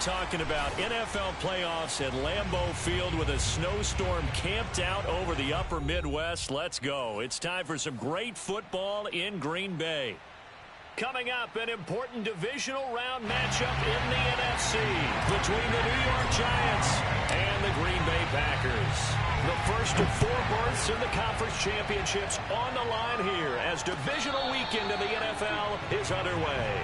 talking about NFL playoffs at Lambeau Field with a snowstorm camped out over the upper Midwest. Let's go. It's time for some great football in Green Bay. Coming up, an important divisional round matchup in the NFC between the New York Giants and the Green Bay Packers. The first of 4 berths in the conference championships on the line here as divisional weekend of the NFL is underway.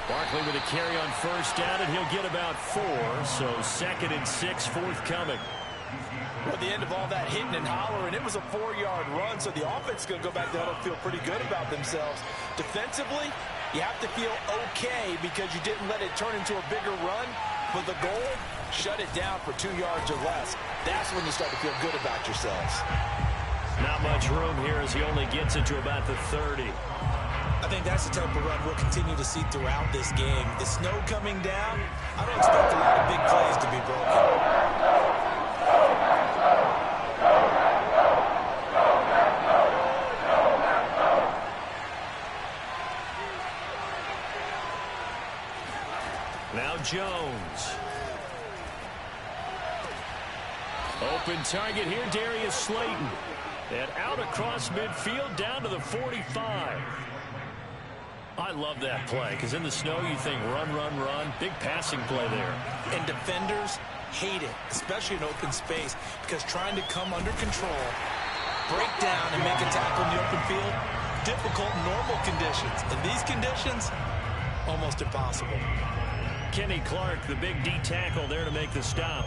Barkley with a carry on first down, and he'll get about 4, so 2nd and 6 forthcoming. Well, at the end of all that hitting and hollering, it was a 4-yard run, so the offense is going to go back there and feel pretty good about themselves. Defensively, you have to feel okay because you didn't let it turn into a bigger run, but the goal, shut it down for 2 yards or less. That's when you start to feel good about yourselves. Not much room here as he only gets it to about the 30. I think that's the type of run we'll continue to see throughout this game. The snow coming down, I don't expect a lot of big plays to be broken. Now Jones. Open target here, Darius Slayton. And out across midfield down to the 45. I love that play because in the snow you think run, run, run. Big passing play there. And defenders hate it, especially in open space, because trying to come under control, break down and make a tackle in the open field, difficult in normal conditions. In these conditions, almost impossible. Kenny Clark, the big D tackle there to make the stop.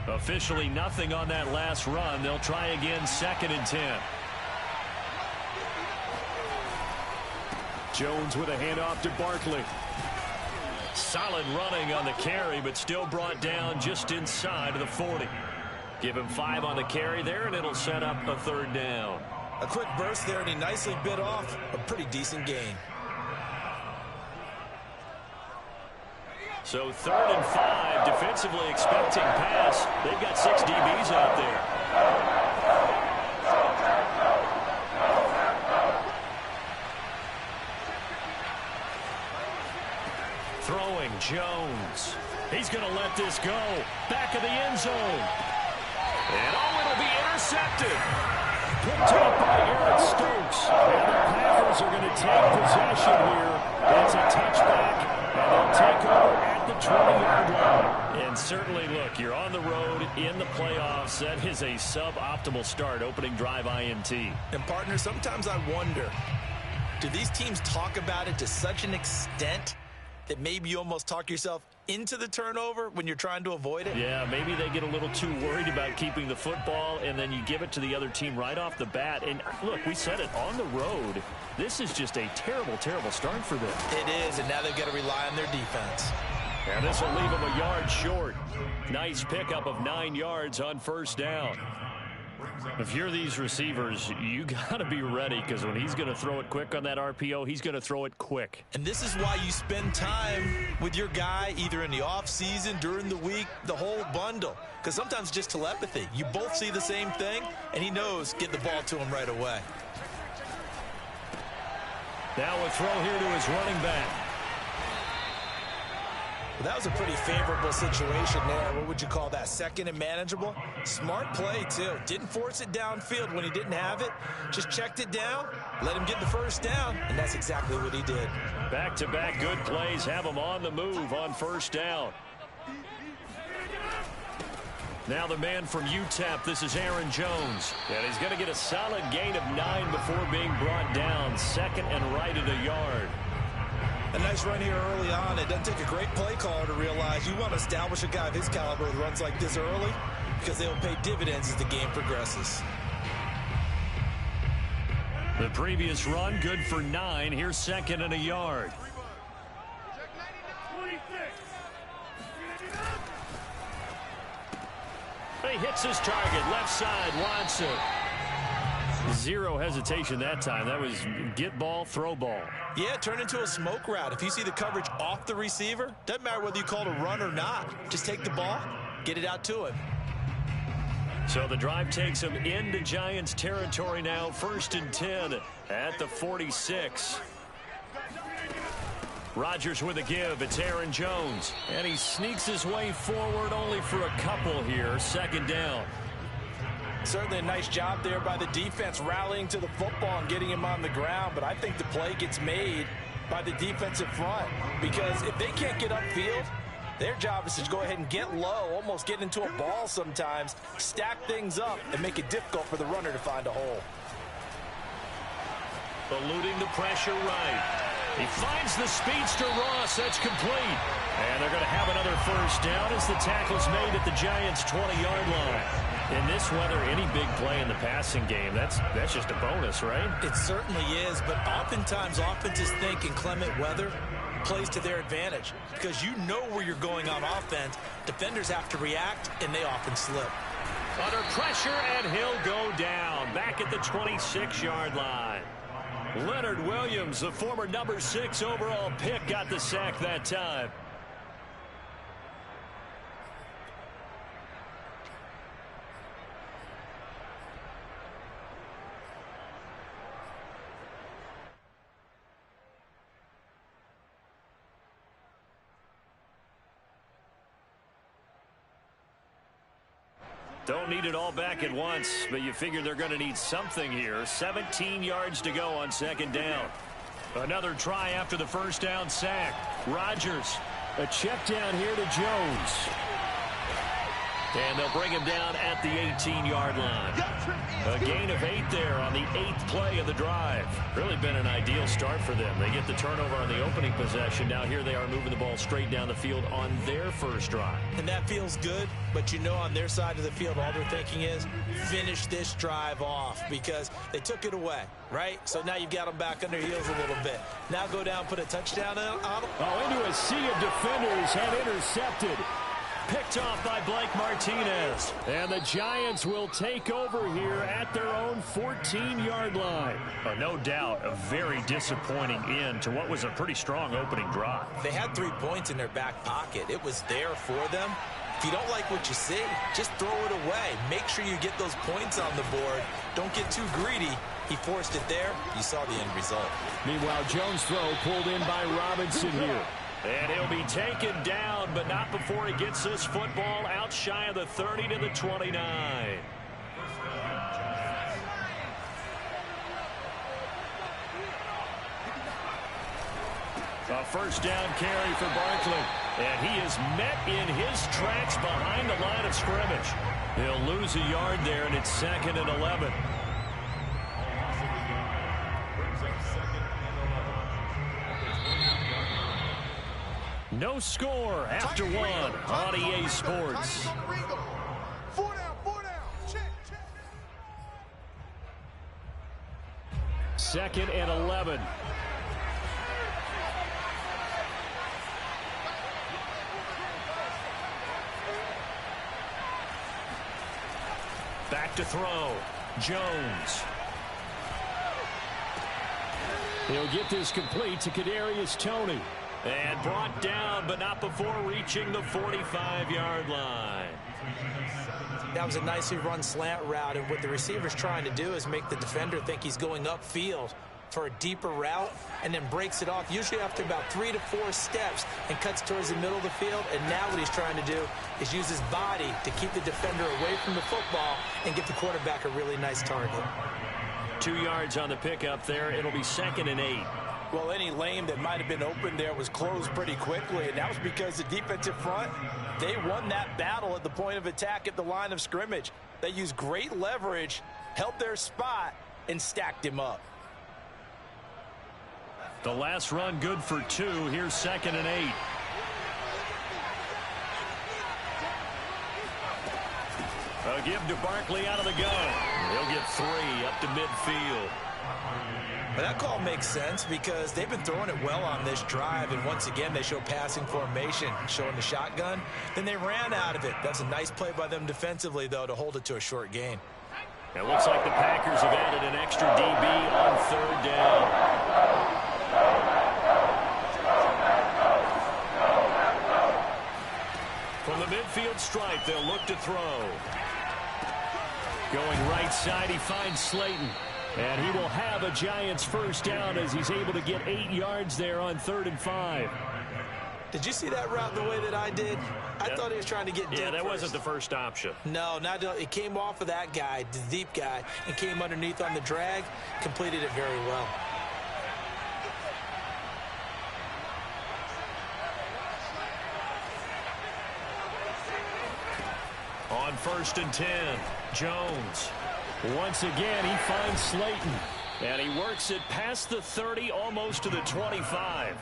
Officially nothing on that last run. They'll try again 2nd and 10. Jones with a handoff to Barkley. Solid running on the carry, but still brought down just inside of the 40. Give him 5 on the carry there, and it'll set up a 3rd down. A quick burst there, and he nicely bit off a pretty decent gain. So 3rd and 5, defensively expecting pass. They've got 6 DBs out there. Throwing Jones. He's going to let this go. Back of the end zone. And it'll be intercepted. Picked up by Eric Stokes. And the Packers are going to take possession here. It's a touchback. And they'll take over at the 20-yard line. And certainly, look, you're on the road in the playoffs. That is a suboptimal start, opening drive INT. And, partner, sometimes I wonder, do these teams talk about it to such an extent that maybe you almost talk yourself into the turnover when you're trying to avoid it? Yeah, maybe they get a little too worried about keeping the football, and then you give it to the other team right off the bat. And, look, we said it, on the road, this is just a terrible, terrible start for them. It is, and now they've got to rely on their defense. And this will leave them a yard short. Nice pickup of 9 yards on 1st down. If you're these receivers, you got to be ready, because when he's going to throw it quick on that RPO, he's going to throw it quick. And this is why you spend time with your guy either in the offseason, during the week, the whole bundle. Because sometimes just telepathy. You both see the same thing, and he knows get the ball to him right away. Now a throw here to his running back. Well, that was a pretty favorable situation there. What would you call that? 2nd and manageable? Smart play, too. Didn't force it downfield when he didn't have it. Just checked it down, let him get the 1st down, and that's exactly what he did. Back-to-back good plays have him on the move on 1st down. Now the man from UTEP, this is Aaron Jones. And he's going to get a solid gain of 9 before being brought down. 2nd and right at a yard. A nice run here early on. It doesn't take a great play caller to realize you want to establish a guy of his caliber with runs like this early, because they will pay dividends as the game progresses. The previous run, good for 9. Here's second and a yard. He hits his target, left side, Watson. Zero hesitation that time. That was get ball, throw ball. Yeah, turn into a smoke route. If you see the coverage off the receiver, doesn't matter whether you call it a run or not. Just take the ball, get it out to him. So the drive takes him into Giants territory now. 1st and 10 at the 46. Rodgers with a give. It's Aaron Jones. And he sneaks his way forward only for a couple here. 2nd down. Certainly a nice job there by the defense rallying to the football and getting him on the ground. But I think the play gets made by the defensive front. Because if they can't get upfield, their job is to go ahead and get low, almost get into a ball sometimes, stack things up, and make it difficult for the runner to find a hole. Eluding the pressure right. He finds the speedster Ross. That's complete. And they're going to have another 1st down as the tackle's made at the Giants' 20-yard line. In this weather, any big play in the passing game, that's just a bonus, right? It certainly is, but oftentimes offenses think in clement weather plays to their advantage because you know where you're going on offense. Defenders have to react, and they often slip. Under pressure, and he'll go down. Back at the 26-yard line. Leonard Williams, the former number 6 overall pick, got the sack that time. Don't need it all back at once, but you figure they're going to need something here. 17 yards to go on 2nd down. Another try after the 1st down sack. Rodgers, a check down here to Jones. And they'll bring him down at the 18-yard line. A gain of 8 there on the 8th play of the drive. Really been an ideal start for them. They get the turnover on the opening possession. Now here they are moving the ball straight down the field on their 1st drive. And that feels good, but you know on their side of the field all they're thinking is finish this drive off because they took it away, right? So now you've got them back on their heels a little bit. Now go down, put a touchdown on them. Oh, into a sea of defenders and intercepted. Picked off by Blake Martinez. And the Giants will take over here at their own 14-yard line. No doubt a very disappointing end to what was a pretty strong opening drive. They had 3 points in their back pocket. It was there for them. If you don't like what you see, just throw it away. Make sure you get those points on the board. Don't get too greedy. He forced it there. You saw the end result. Meanwhile, Jones' throw pulled in by Robinson here. And he'll be taken down, but not before he gets this football out shy of the 30 to the 29. A 1st down carry for Barkley. And he is met in his tracks behind the line of scrimmage. He'll lose a yard there, and it's 2nd and 11. No score after 1 on EA Sports. 4 down. Check. 2nd and 11. Back to throw. Jones. He'll get this complete to Kadarius Toney. And brought down, but not before reaching the 45-yard line. That was a nicely run slant route, and what the receiver's trying to do is make the defender think he's going upfield for a deeper route and then breaks it off, usually after about 3 to 4 steps, and cuts towards the middle of the field. And now what he's trying to do is use his body to keep the defender away from the football and give the quarterback a really nice target. 2 yards on the pickup there. It'll be 2nd and 8. Well, any lane that might have been open there was closed pretty quickly, and that was because the defensive front, they won that battle at the point of attack at the line of scrimmage. They used great leverage, held their spot, and stacked him up. The last run good for 2. Here's 2nd and 8. A give to Barkley out of the gun. He'll get 3 up to midfield. But that call makes sense because they've been throwing it well on this drive, and once again they show passing formation, showing the shotgun. Then they ran out of it. That's a nice play by them defensively, though, to hold it to a short gain. It looks like the Packers have added an extra DB on third down. From the midfield stripe, they'll look to throw. Going right side, he finds Slayton. And he will have a Giants first down as he's able to get 8 yards there on 3rd and 5. Did you see that route the way that I did? I thought he was trying to get deep. Yeah, that wasn't the first option. No, it came off of that guy, the deep guy, and came underneath on the drag, completed it very well. On 1st and 10, Jones. Once again, he finds Slayton. And he works it past the 30, almost to the 25.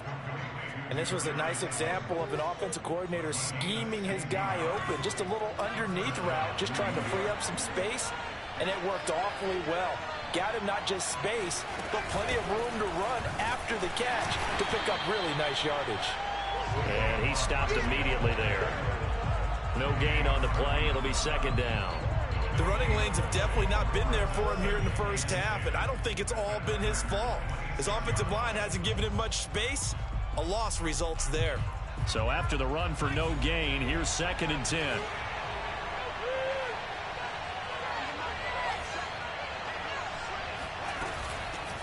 And this was a nice example of an offensive coordinator scheming his guy open. Just a little underneath route, just trying to free up some space. And it worked awfully well. Got him not just space, but plenty of room to run after the catch to pick up really nice yardage. And he stopped immediately there. No gain on the play. It'll be 2nd down. The running lanes have definitely not been there for him here in the first half, and I don't think it's all been his fault. His offensive line hasn't given him much space. A loss results there. So after the run for no gain, here's 2nd and 10.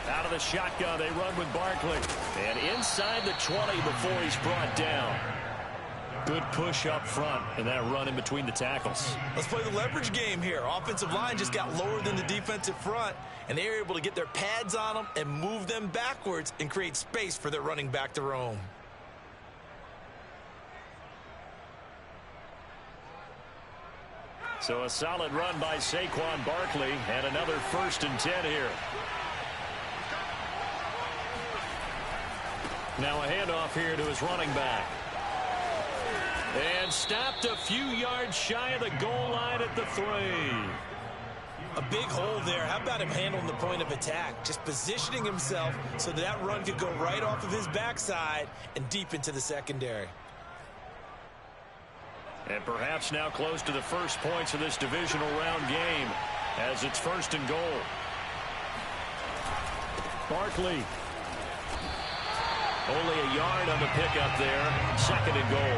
Out of the shotgun, they run with Barkley. And inside the 20 before he's brought down. Good push up front, and that run in between the tackles. Let's play the leverage game here. Offensive line just got lower than the defensive front, and they were able to get their pads on them and move them backwards and create space for their running back to roam. So a solid run by Saquon Barkley, and another 1st and 10 here. Now a handoff here to his running back. And stopped a few yards shy of the goal line at the 3. A big hole there. How about him handling the point of attack? Just positioning himself so that run could go right off of his backside and deep into the secondary. And perhaps now close to the first points of this divisional round game as it's 1st and goal. Barkley. Only a yard on the pickup there. 2nd and goal.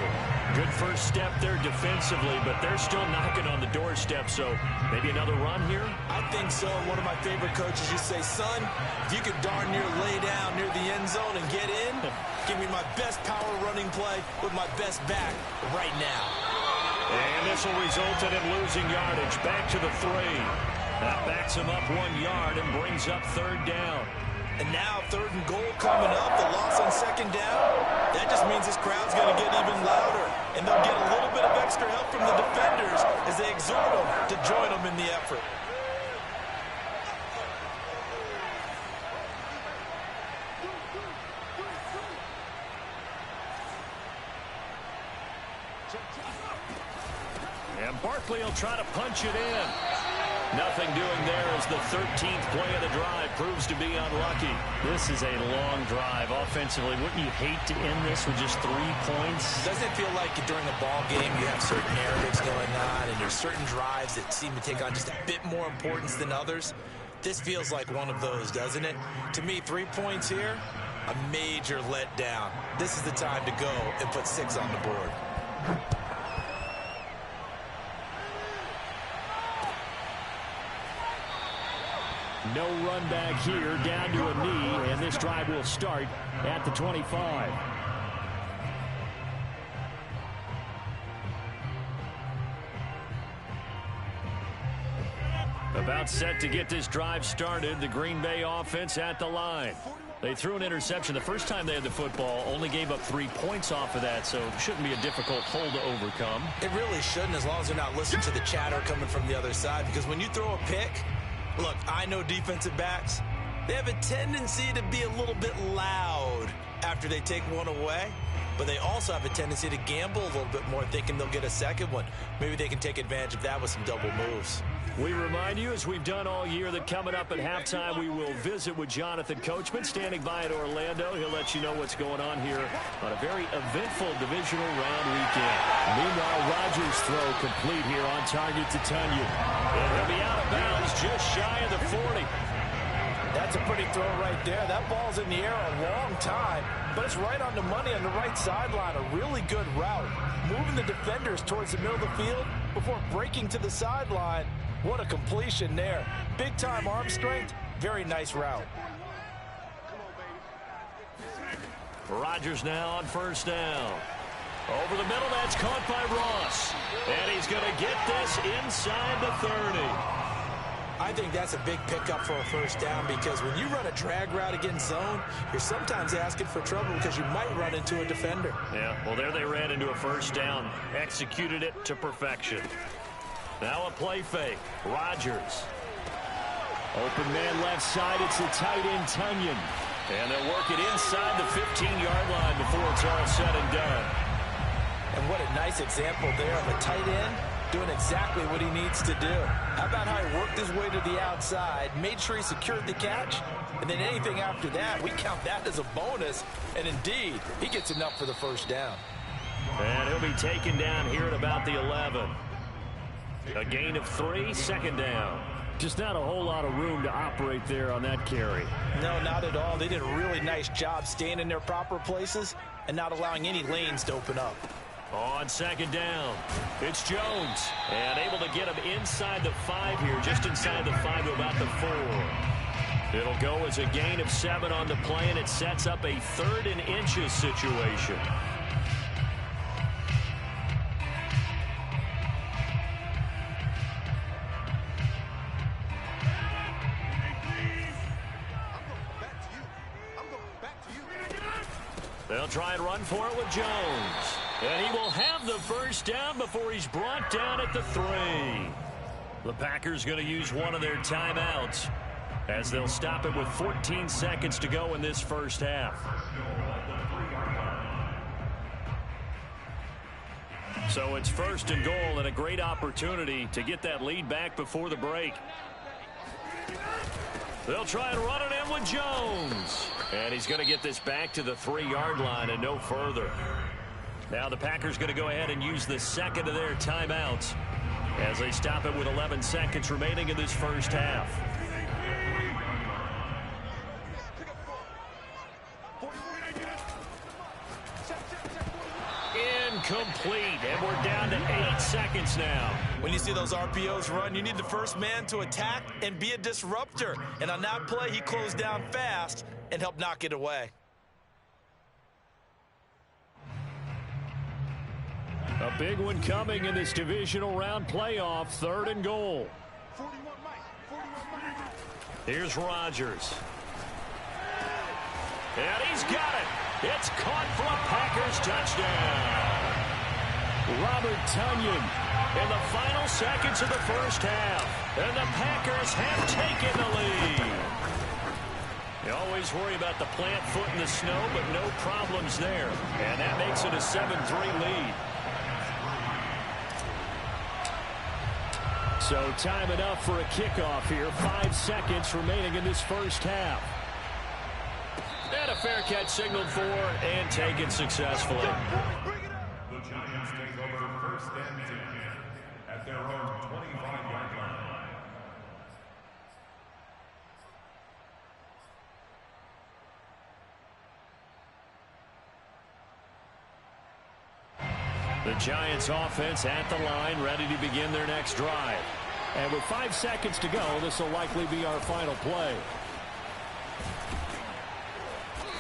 Good first step there defensively, but they're still knocking on the doorstep, so maybe another run here? I think so. One of my favorite coaches used to say, son, if you could darn near lay down near the end zone and get in, give me my best power running play with my best back right now. And this will result in him losing yardage. Back to the 3. That backs him up 1 yard and brings up 3rd down. And now 3rd and goal coming up, the loss on 2nd down. That just means this crowd's going to get even louder. And they'll get a little bit of extra help from the defenders as they exhort them to join them in the effort. And Barkley will try to punch it in. Nothing doing there as the 13th play of the drive proves to be unlucky. This is a long drive offensively. Wouldn't you hate to end this with just 3 points? Doesn't it feel like during a ball game you have certain narratives going on and there's certain drives that seem to take on just a bit more importance than others? This feels like one of those, doesn't it? To me, 3 points here, a major letdown. This is the time to go and put 6 on the board. No run back here, down to a knee, and this drive will start at the 25. About set to get this drive started, the Green Bay offense at the line. They threw an interception the first time they had the football, only gave up 3 points off of that, so shouldn't be a difficult hole to overcome. It really shouldn't, as long as they're not listening to the chatter coming from the other side, because when you throw a pick, look, I know defensive backs, they have a tendency to be a little bit loud after they take one away, but they also have a tendency to gamble a little bit more, thinking they'll get a second one. Maybe they can take advantage of that with some double moves. We remind you, as we've done all year, that coming up at halftime, we will visit with Jonathan Coachman, standing by in Orlando. He'll let you know what's going on here on a very eventful divisional round weekend. Meanwhile, Rogers' throw complete here on target to Tunyon. And he'll be out of bounds just shy of the 40. That's a pretty throw right there. That ball's in the air a long time, but it's right on the money on the right sideline. A really good route. Moving the defenders towards the middle of the field before breaking to the sideline. What a completion there. Big-time arm strength. Very nice route. Rodgers now on first down. Over the middle, that's caught by Ross. And he's going to get this inside the 30. I think that's a big pickup for a first down, because when you run a drag route against zone, you're sometimes asking for trouble because you might run into a defender. Yeah, well, there they ran into a first down. Executed it to perfection. Now a play fake. Rodgers. Open man left side. It's the tight end, Tunyon. And they'll work it inside the 15-yard line before it's all said and done. And what a nice example there of a tight end doing exactly what he needs to do. How about how he worked his way to the outside, made sure he secured the catch, and then anything after that, we count that as a bonus. And indeed, he gets enough for the first down. And he'll be taken down here at about the 11. A gain of 3, second down. Just not a whole lot of room to operate there on that carry. No, not at all. They did a really nice job staying in their proper places and not allowing any lanes to open up. On second down, it's Jones. And able to get him inside the 5 here, just inside the 5 to about the 4. It'll go as a gain of 7 on the play, and it sets up a 3rd and inches situation. They'll try and run for it with Jones. And he will have the first down before he's brought down at the 3. The Packers going to use one of their timeouts as they'll stop it with 14 seconds to go in this first half. So it's 1st and goal, and a great opportunity to get that lead back before the break. They'll try and run it in with Jones. And he's going to get this back to the 3-yard line and no further. Now the Packers going to go ahead and use the second of their timeouts as they stop it with 11 seconds remaining in this first half. Incomplete, and we're down to 8 seconds now. When you see those RPOs run, you need the first man to attack and be a disruptor. And on that play, he closed down fast and helped knock it away. A big one coming in this divisional round playoff, 3rd and goal. Here's Rodgers. And he's got it. It's caught for a Packers touchdown. Robert Tunyon in the final seconds of the first half. And the Packers have taken the lead. You always worry about the plant foot in the snow, but no problems there. And that makes it a 7-3 lead. So time enough for a kickoff here. 5 seconds remaining in this first half. And a fair catch signaled for and taken successfully. The Giants take over 1st and 10 at their own 25-yard line. The Giants offense at the line, ready to begin their next drive. And with 5 seconds to go, this will likely be our final play.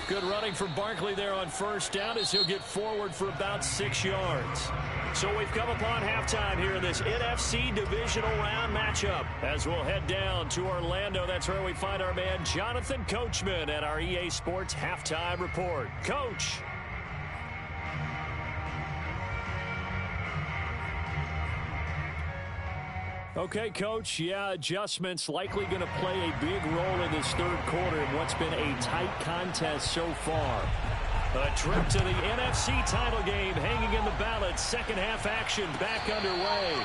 Good running from Barkley there on first down as he'll get forward for about 6 yards. So we've come upon halftime here in this NFC divisional round matchup. As we'll head down to Orlando, that's where we find our man Jonathan Coachman at our EA Sports Halftime Report. Coach. Okay, Coach, yeah, adjustments likely going to play a big role in this 3rd quarter in what's been a tight contest so far. A trip to the NFC title game hanging in the balance. Second half action back underway.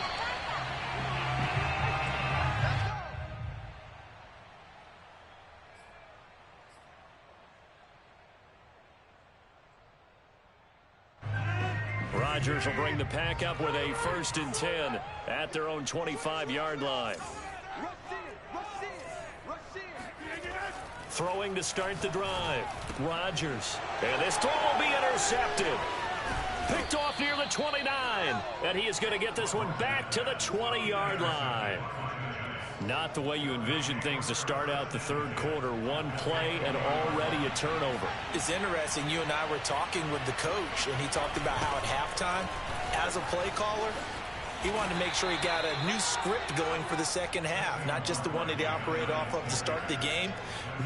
Rodgers will bring the pack up with a 1st and 10 at their own 25-yard line. Throwing to start the drive. Rodgers. And this throw will be intercepted. Picked off near the 29. And he is going to get this one back to the 20-yard line. Not the way you envision things to start out the third quarter. One play and already a turnover. It's interesting. You and I were talking with the coach, and he talked about how at halftime, as a play caller, he wanted to make sure he got a new script going for the second half, not just the one that he operated off of to start the game.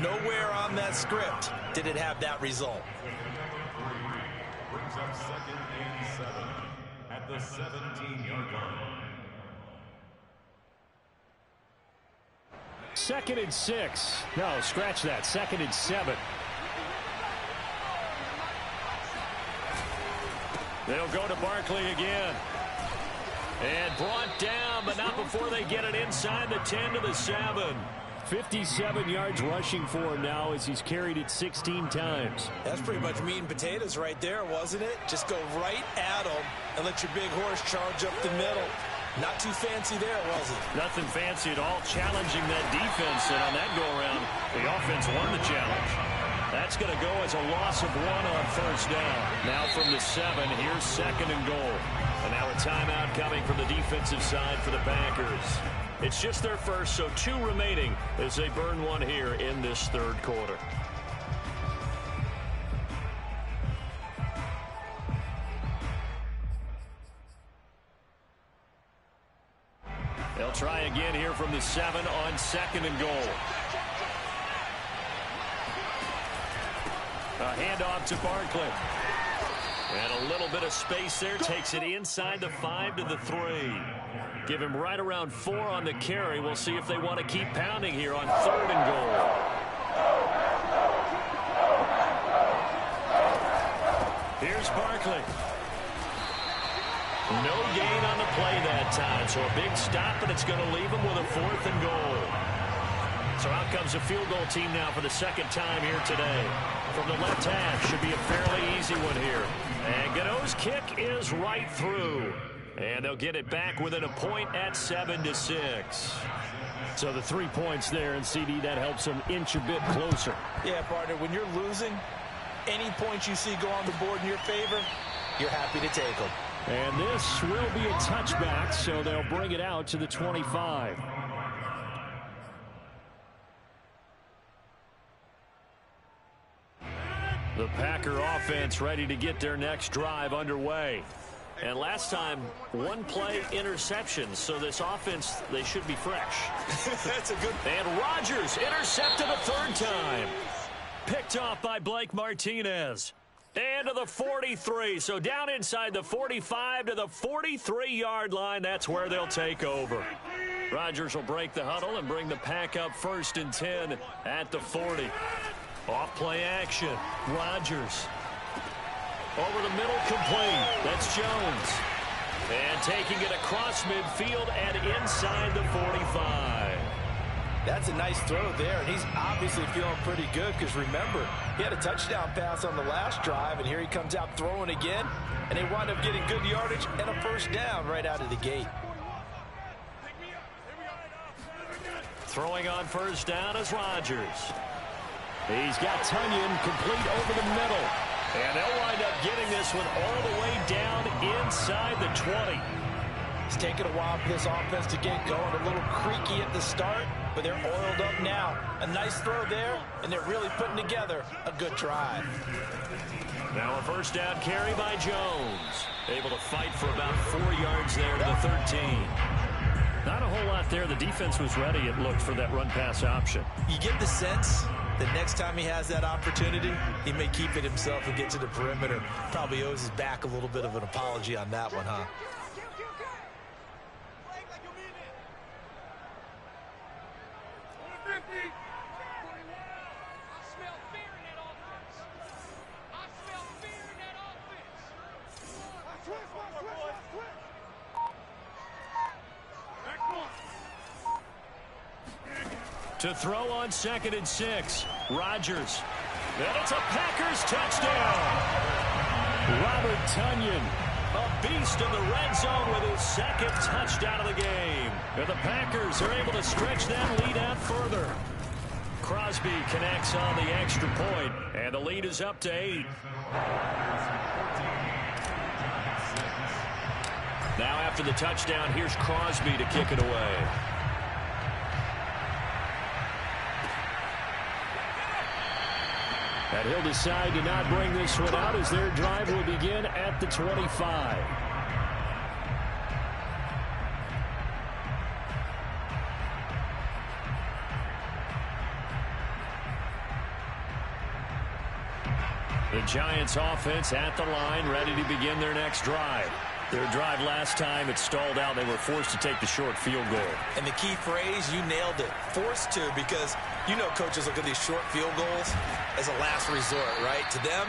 Nowhere on that script did it have that result. Brings up 2nd and 7 at the 17-yard line. 2nd and 6. No, scratch that. 2nd and 7. They'll go to Barkley again. And brought down, but not before they get it inside the 10 to the 7. 57 yards rushing for him now as he's carried it 16 times. That's pretty much meat and potatoes right there, wasn't it? Just go right at them and let your big horse charge up the middle. Not too fancy there, was it? Nothing fancy at all, challenging that defense, and on that go-around, the offense won the challenge. That's going to go as a loss of 1 on 1st down. Now from the 7, here's 2nd and goal. And now a timeout coming from the defensive side for the Packers. It's just their first, so 2 remaining as they burn one here in this third quarter. They'll try again here from the 7 on 2nd and goal. A handoff to Barkley. And a little bit of space there. Takes it inside the 5 to the 3. Give him right around 4 on the carry. We'll see if they want to keep pounding here on 3rd and goal. Here's Barkley. No gain on the play that time. So a big stop, and it's going to leave him with a 4th and goal. So out comes a field goal team now for the 2nd time here today. From the left half, should be a fairly easy one here. And Gano's kick is right through. And they'll get it back within a point at 7-6. So the 3 points there, and CD, that helps them inch a bit closer. Yeah, partner, when you're losing, any points you see go on the board in your favor, you're happy to take them. And this will be a touchback, so they'll bring it out to the 25. The Packer offense ready to get their next drive underway. And last time, 1 play interception. So this offense, they should be fresh. That's a good. And Rodgers intercepted a 3rd time. Picked off by Blake Martinez. And to the 43. So down inside the 45 to the 43-yard line. That's where they'll take over. Rodgers will break the huddle and bring the pack up 1st and 10 at the 40. Off play action. Rodgers. Over the middle, complete. That's Jones. And taking it across midfield and inside the 45. That's a nice throw there, and he's obviously feeling pretty good because, remember, he had a touchdown pass on the last drive, and here he comes out throwing again, and they wind up getting good yardage and a 1st down right out of the gate. Throwing on 1st down is Rodgers. He's got Tunyon complete over the middle. And they'll wind up getting this one all the way down inside the 20. It's taken a while for this offense to get going. A little creaky at the start, but they're oiled up now. A nice throw there, and they're really putting together a good drive. Now a 1st down carry by Jones. Able to fight for about 4 yards there to the 13. Not a whole lot there. The defense was ready, it looked, for that run-pass option. You get the sense that next time he has that opportunity, he may keep it himself and get to the perimeter. Probably owes his back a little bit of an apology on that one, huh? To throw on 2nd and 6, Rodgers. And it's a Packers touchdown. Robert Tunyon A beast in the red zone with his second touchdown of the game. And the Packers are able to stretch that lead out further. Crosby connects on the extra point, and the lead is up to 8. Now after the touchdown, here's Crosby to kick it away. And he'll decide to not bring this one out as their drive will begin at the 25. The Giants offense at the line, ready to begin their next drive. Their drive last time, it stalled out. They were forced to take the short field goal. And the key phrase, you nailed it. Forced to, because you know coaches look at these short field goals as a last resort, right? To them,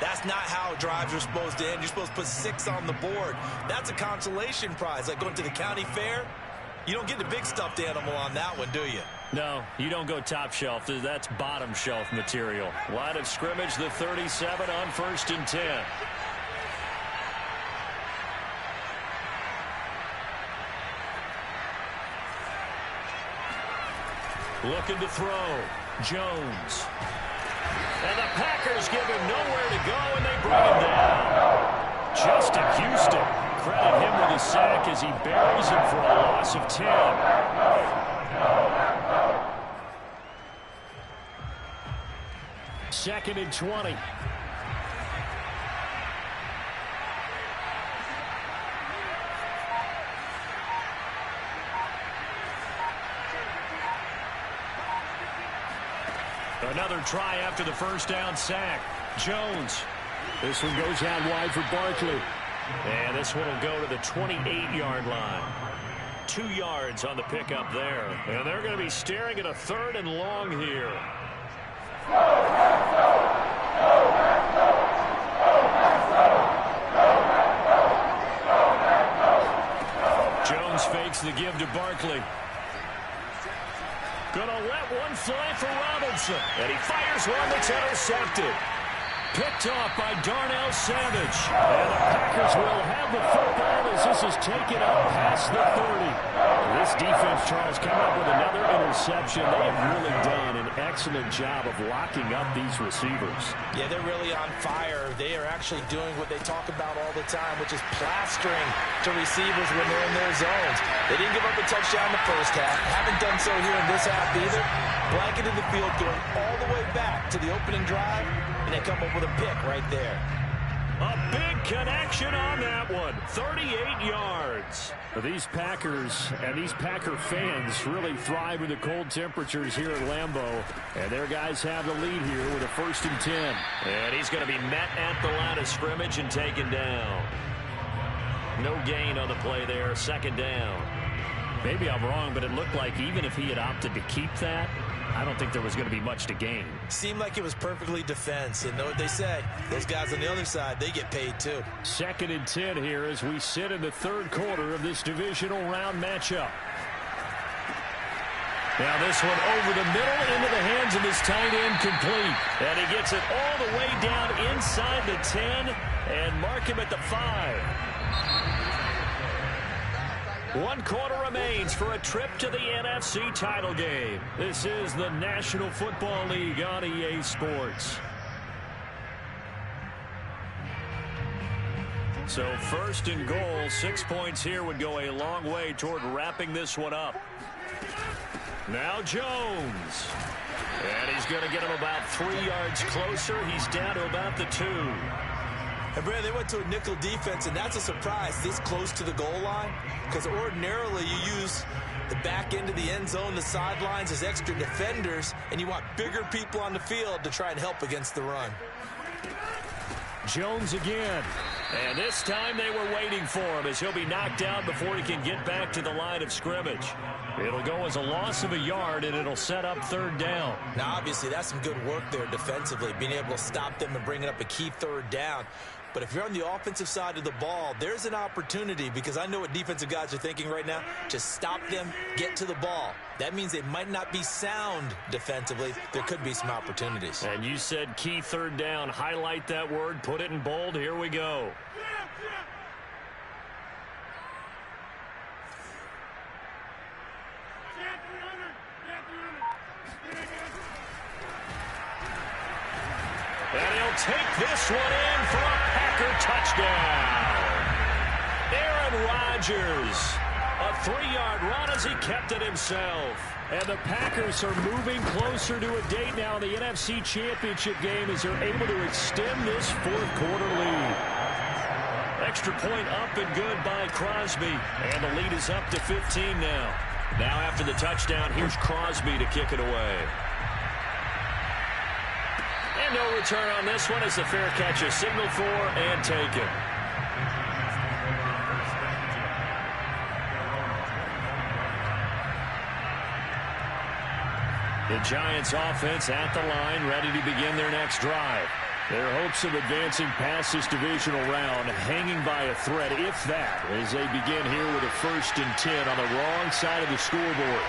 that's not how drives are supposed to end. You're supposed to put 6 on the board. That's a consolation prize. Like going to the county fair, you don't get the big stuffed animal on that one, do you? No, you don't go top shelf. That's bottom shelf material. Line of scrimmage, the 37 on 1st and 10. Looking to throw. Jones. And the Packers give him nowhere to go, and they bring him down. Justin Houston. Credit him with a sack as he buries him for a loss of 10. Second and 20. Another try after the first down sack. Jones. This one goes out wide for Barkley. And this one will go to the 28-yard line. 2 yards on the pickup there. And they're going to be staring at a 3rd and long here. Jones fakes the give to Barkley. Gonna let one fly for Robinson. And he fires one that's intercepted. Picked off by Darnell Savage. And the Packers will have the football as this is taken up past the 30. This defense, Charles, coming up with another interception. They have really done an excellent job of locking up these receivers. Yeah, they're really on fire. They are actually doing what they talk about all the time, which is plastering to receivers when they're in their zones. They didn't give up a touchdown in the first half. Haven't done so here in this half either. Blanketed the field, going all the way back to the opening drive, and they come up with a pick right there. A big connection on that one. 38 yards. These Packers and these Packer fans really thrive with the cold temperatures here at Lambeau. And their guys have the lead here with a 1st and 10. And he's going to be met at the line of scrimmage and taken down. No gain on the play there. 2nd down. Maybe I'm wrong, but it looked like even if he had opted to keep that, I don't think there was going to be much to gain. Seemed like it was perfectly defense. And know what they say, those guys on the other side, they get paid too. 2nd and 10 here as we sit in the 3rd quarter of this divisional round matchup. Now this one over the middle into the hands of his tight end, complete. And he gets it all the way down inside the 10 and mark him at the 5. 1 quarter remains for a trip to the NFC title game. This is the National Football League on EA Sports. So 1st and goal, 6 points here would go a long way toward wrapping this one up. Now Jones. And he's going to get him about 3 yards closer. He's down to about the 2. And Brad, they went to a nickel defense, and that's a surprise this close to the goal line, because ordinarily you use the back end of the end zone, the sidelines as extra defenders, and you want bigger people on the field to try and help against the run. Jones again. And this time they were waiting for him as he'll be knocked out before he can get back to the line of scrimmage. It'll go as a loss of a yard, and it'll set up 3rd down. Now, obviously, that's some good work there defensively, being able to stop them and bringing up a key 3rd down. But if you're on the offensive side of the ball, there's an opportunity, because I know what defensive guys are thinking right now. Just stop them, get to the ball. That means they might not be sound defensively. There could be some opportunities. And you said key 3rd down. Highlight that word. Put it in bold. Here we go. And he'll take this one in for a Packer touchdown. Aaron Rodgers, a 3-yard run as he kept it himself. And the Packers are moving closer to a date now in the NFC Championship game as they're able to extend this fourth-quarter lead. Extra point up and good by Crosby. And the lead is up to 15 now. Now after the touchdown, here's Crosby to kick it away. And no return on this one as the fair catch is signaled for and taken. The Giants offense at the line, ready to begin their next drive. Their hopes of advancing past this divisional round hanging by a thread, if that, as they begin here with a 1st and 10 on the wrong side of the scoreboard.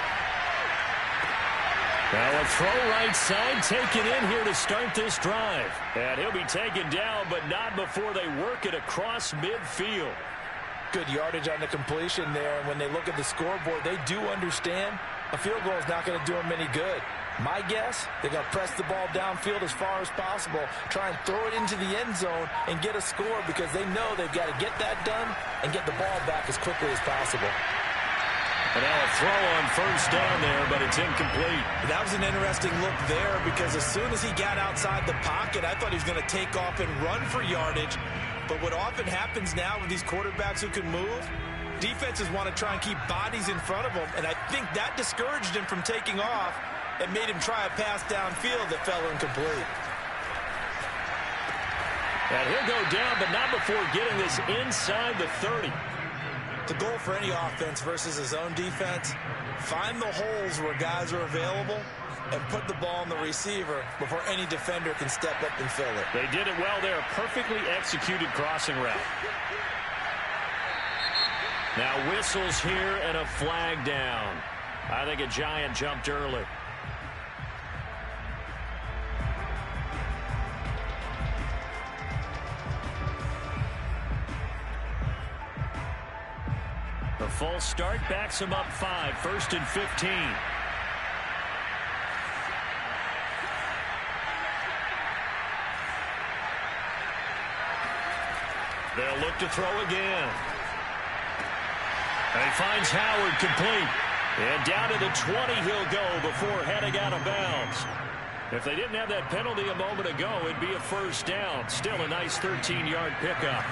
Now a throw right side taken in here to start this drive. And he'll be taken down, but not before they work it across midfield. Good yardage on the completion there. And when they look at the scoreboard, they do understand a field goal is not going to do them any good. My guess, they're going to press the ball downfield as far as possible, try and throw it into the end zone and get a score because they know they've got to get that done and get the ball back as quickly as possible. And now a throw on 1st down there, but it's incomplete. That was an interesting look there because as soon as he got outside the pocket, I thought he was going to take off and run for yardage. But what often happens now with these quarterbacks who can move, defenses want to try and keep bodies in front of them, and I think that discouraged him from taking off and made him try a pass downfield that fell incomplete. And he'll go down, but not before getting this inside the 30. The goal for any offense versus his own defense, find the holes where guys are available and put the ball on the receiver before any defender can step up and fill it. They did it well there. Perfectly executed crossing route. Now whistles here and a flag down. I think a Giant jumped early. The false start backs him up 5. 1st and 15. They'll look to throw again. And he finds Howard complete. And down to the 20 he'll go before heading out of bounds. If they didn't have that penalty a moment ago, it'd be a 1st down. Still a nice 13-yard pickup.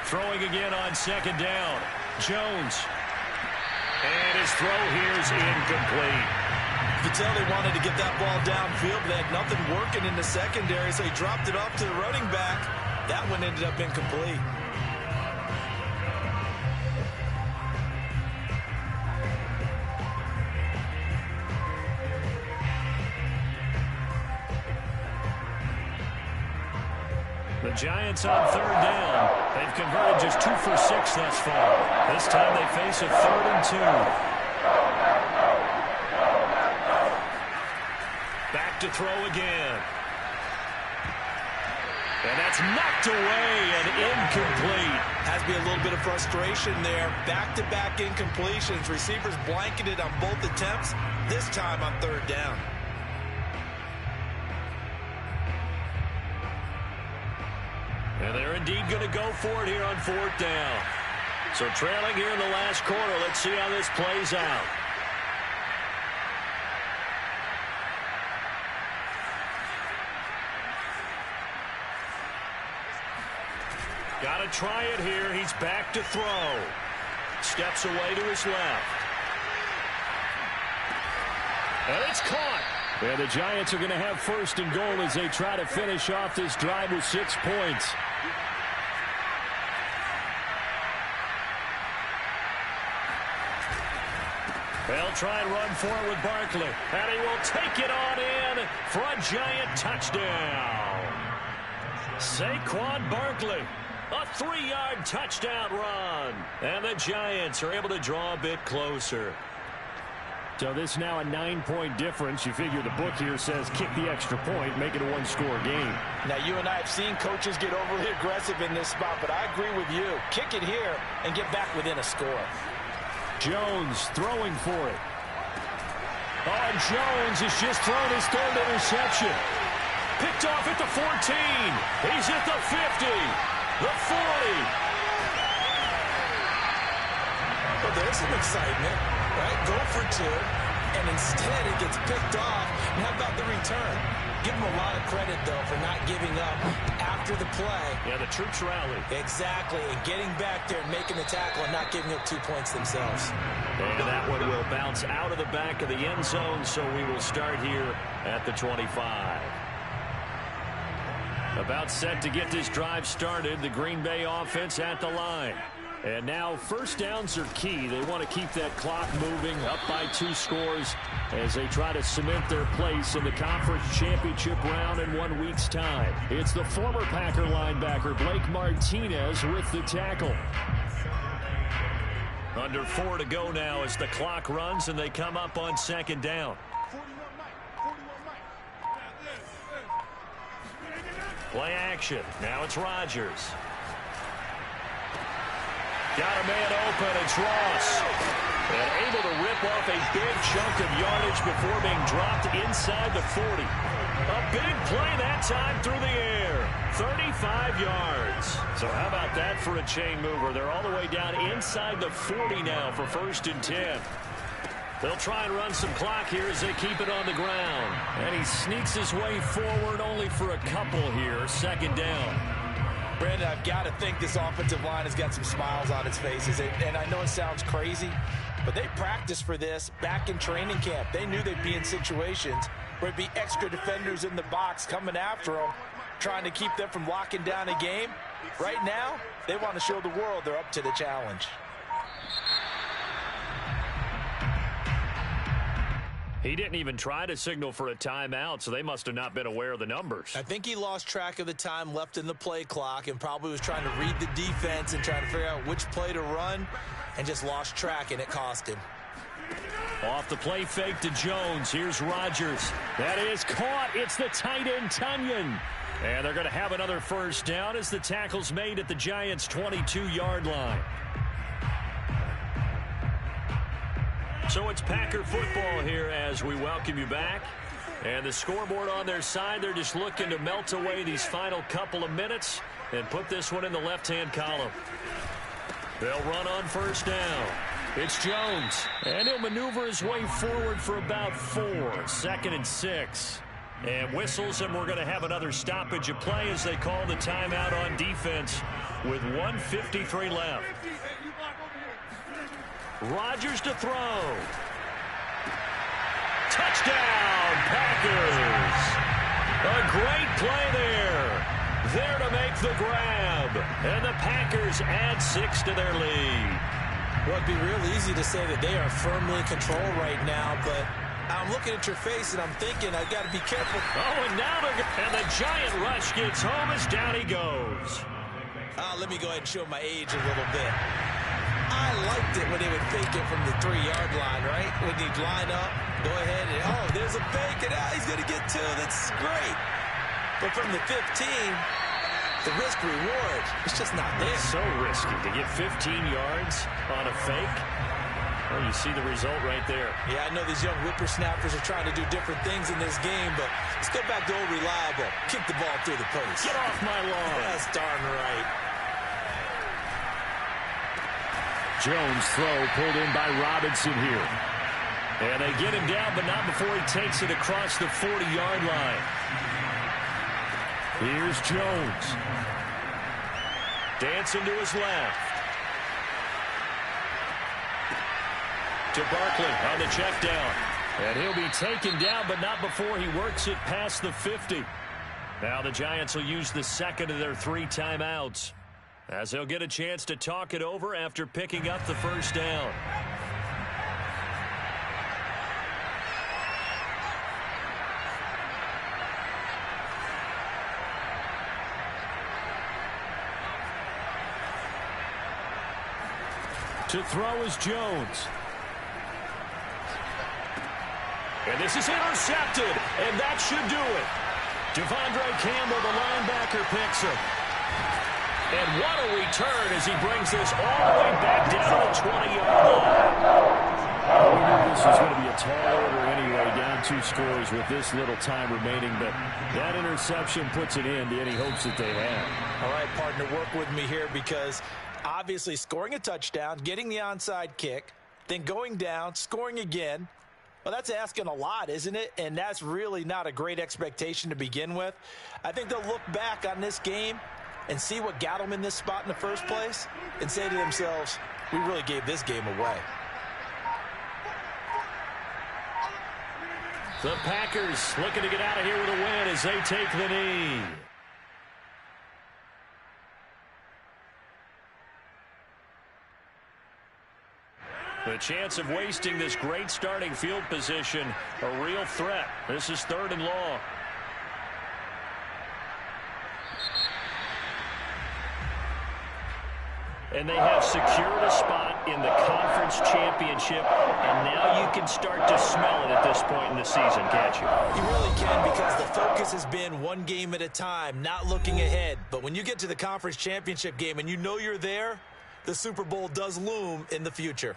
Throwing again on 2nd down. Jones. And his throw here is incomplete. You could tell they wanted to get that ball downfield. They had nothing working in the secondary, so he dropped it off to the running back. That one ended up incomplete. The Giants on 3rd down. They've converted just 2 for 6 thus far. This time they face a 3rd and 2. Back to throw again. And that's knocked away and incomplete. Has to be a little bit of frustration there. Back-to-back incompletions. Receivers blanketed on both attempts, this time on 3rd down. And they're indeed going to go for it here on 4th down. So trailing here in the last quarter. Let's see how this plays out. Got to try it here. He's back to throw. Steps away to his left. And it's caught. And the Giants are going to have 1st and goal as they try to finish off this drive with 6 points. They'll try and run for it with Barkley. And he will take it on in for a Giant touchdown. Saquon Barkley. A 3-yard touchdown run. And the Giants are able to draw a bit closer. So this now a 9-point difference. You figure the book here says kick the extra point, make it a 1-score game. Now, you and I have seen coaches get overly aggressive in this spot, but I agree with you. Kick it here and get back within a score. Jones throwing for it. Oh, Jones has just thrown his third interception. Picked off at the 14. He's at the 50. The 40. Well, there's some excitement, right? Go for two, and instead it gets picked off. And how about the return? Give him a lot of credit, though, for not giving up after the play. Yeah, the troops rallied. Exactly, and getting back there and making the tackle and not giving up 2 points themselves. And that one will bounce out of the back of the end zone, so we will start here at the 25. About set to get this drive started, the Green Bay offense at the line. And now first downs are key. They want to keep that clock moving up by 2 scores as they try to cement their place in the conference championship round in 1 week's time. It's the former Packer linebacker Blake Martinez with the tackle. Under 4 to go now as the clock runs and they come up on second down. Play action. Now it's Rodgers. Got a man open. It's Ross. And able to rip off a big chunk of yardage before being dropped inside the 40. A big play that time through the air. 35 yards. So how about that for a chain mover? They're all the way down inside the 40 now for 1st and 10. They'll try and run some clock here as they keep it on the ground. And he sneaks his way forward only for a couple here. 2nd down. Brandon, I've got to think this offensive line has got some smiles on its faces. And I know it sounds crazy, but they practiced for this back in training camp. They knew they'd be in situations where there'd be extra defenders in the box coming after them, trying to keep them from locking down a game. Right now, they want to show the world they're up to the challenge. He didn't even try to signal for a timeout, so they must have not been aware of the numbers. I think he lost track of the time left in the play clock and probably was trying to read the defense and trying to figure out which play to run and just lost track, and it cost him. Off the play fake to Jones. Here's Rodgers. That is caught. It's the tight end, Tunyon. And they're going to have another first down as the tackle's made at the Giants' 22-yard line. So it's Packer football here as we welcome you back. And the scoreboard on their side, they're just looking to melt away these final couple of minutes and put this one in the left-hand column. They'll run on first down. It's Jones. And he'll maneuver his way forward for about 4. 2nd and 6. And whistles, and we're going to have another stoppage of play as they call the timeout on defense with 1:53 left. Rodgers to throw. Touchdown, Packers. A great play there. There to make the grab. And the Packers add 6 to their lead. Well, it'd be real easy to say that they are firmly in control right now, but I'm looking at your face and I'm thinking I've got to be careful. Oh, and now and the giant rush gets home as down he goes. Let me go ahead and show my age a little bit. I liked it when they would fake it from the 3-yard line, right? When he'd line up, go ahead and, oh, there's a fake, and he's going to get 2. That's great. But from the 15, the risk-reward, it's just not there. It's so risky to get 15 yards on a fake. Well, you see the result right there. Yeah, I know these young whippersnappers are trying to do different things in this game, but let's go back to old reliable. Kick the ball through the post. Get off my lawn. That's darn right. Jones throw pulled in by Robinson here. And they get him down, but not before he takes it across the 40-yard line. Here's Jones. Dancing to his left. To Barkley on the check down. And he'll be taken down, but not before he works it past the 50. Now the Giants will use the second of their 3 timeouts, as they'll get a chance to talk it over after picking up the first down. To throw is Jones. And this is intercepted, and that should do it. Devondre Campbell, the linebacker, picks him. And what a return as he brings this all the way back down to the 20-yard line. We knew this was going to be a tall order anyway. 2 scores with this little time remaining, but that interception puts an end to any hopes that they had. All right, partner, work with me here because obviously scoring a touchdown, getting the onside kick, then going down, scoring again. Well, that's asking a lot, isn't it? And that's really not a great expectation to begin with. I think they'll look back on this game and see what got them in this spot in the first place and say to themselves, we really gave this game away. The Packers looking to get out of here with a win as they take the knee. The chance of wasting this great starting field position, a real threat. This is 3rd and long. And they have secured a spot in the conference championship, and now you can start to smell it at this point in the season, can't you? You really can, because the focus has been one game at a time, not looking ahead. But when you get to the conference championship game and you know you're there, the Super Bowl does loom in the future.